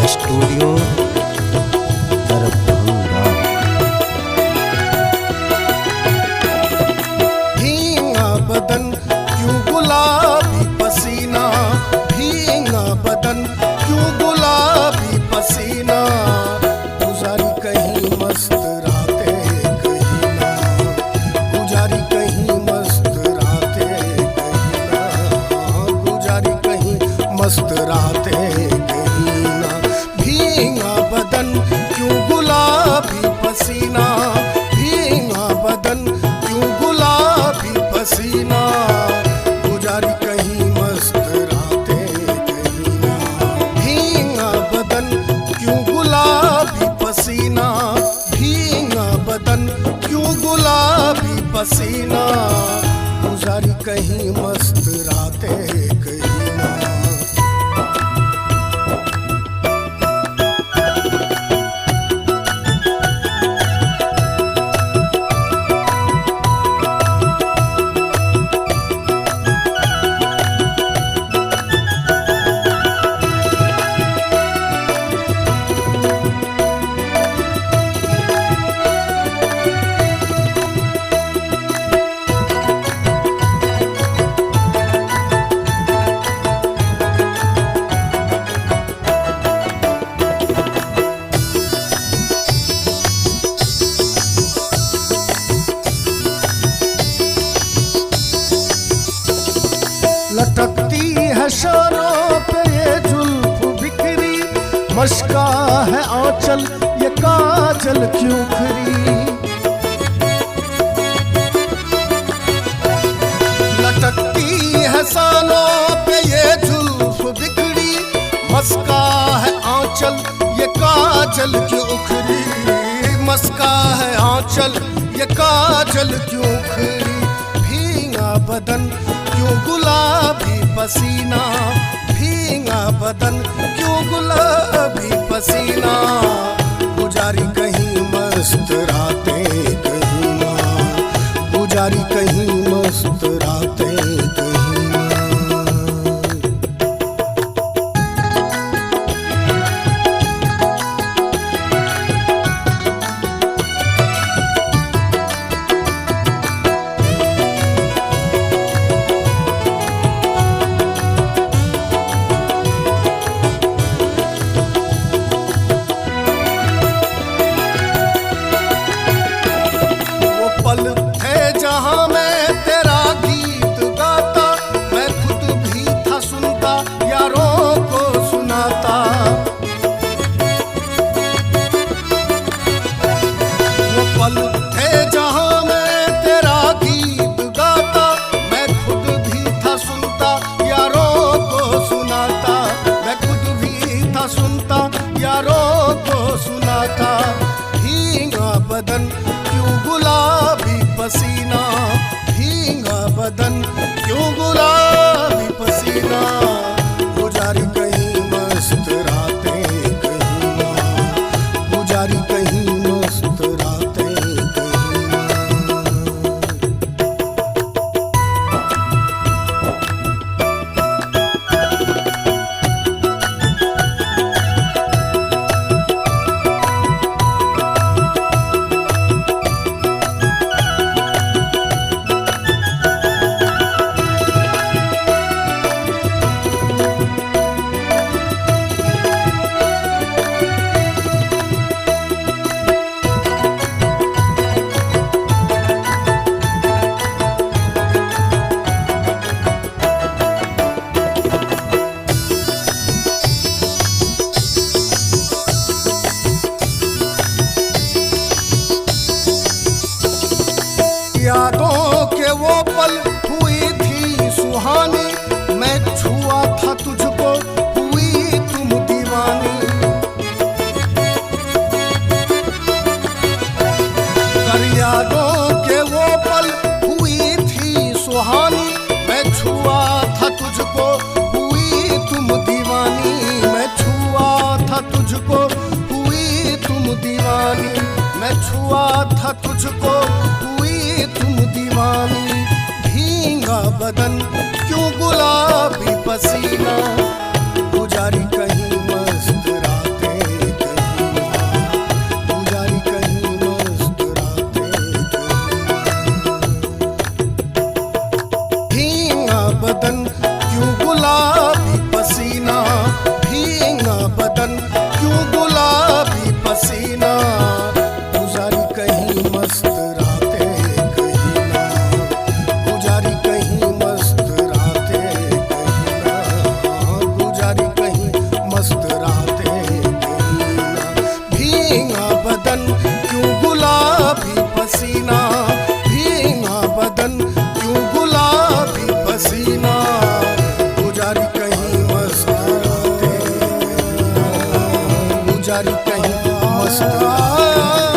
Studio Darbhanga. भींगा बदन क्यों गुलाबी पसीना, भींगा बदन क्यों गुलाबी पसीना, गुजारी कहीं मस्त रातें कहीं ना, गुजारी कहीं मस्त रातें कहीं ना, गुजारी कहीं मस्त रातें कहीं ना। भींगा बदन क्यों गुलाबी पसीना, भींगा बदन क्यों गुलाबी पसीना, गुजारी कहीं मस्त रातें कहीं ना। भींगा बदन क्यों गुलाबी पसीना, भींगा बदन क्यों गुलाबी पसीना, गुजारी कहीं मस्त रातें कहीं ना। लटकती है शानों पे ये जुल्फ बिखरी, मशका है आंचल ये काजल क्यों खरी। लटकती है शानों पे ये जुल्फ बिखरी, मस्का है आंचल ये काजल क्यों उखरी, मस्का है आंचल ये काजल क्यों उखरी। भींगा बदन क्यों गुलाबी पसीना, भींगा बदन क्यों गुलाबी पसीना, गुजारी कहीं मस्त रातें कहीं ना, गुजारी कहीं मस्त रातें कहीं ना। पल है जहां मैं तेरा गीत गाता, मैं खुद भी था सुनता यारों को सुनाता। वो पल है जहां मैं तेरा गीत गाता, मैं खुद भी था सुनता यारों को सुनाता, मैं खुद भी था सुनता यारों को सुनाता। भींगा बदन क्यों गुलाबी पसीना, भींगा बदन क्यों गुलाबी पसीना, गुजारी कहीं मस्त रातें कहीं ना, गुजारी कहीं मस्त रातें कहीं ना। यादों के वो पल हुई थी सुहानी, मैं छुआ था तुझको हुई तुम दीवानी। कर यादों के वो पल हुई थी सुहानी, मैं छुआ था तुझको हुई तुम दीवानी, मैं छुआ था तुझको हुई तुम दीवानी, मैं छुआ था तुझको हुई तुम दीवानी। भींगा बदन क्यों गुलाबी पसीना, गुजारी कहीं मस्त रातें पुजारी कहीं मस्त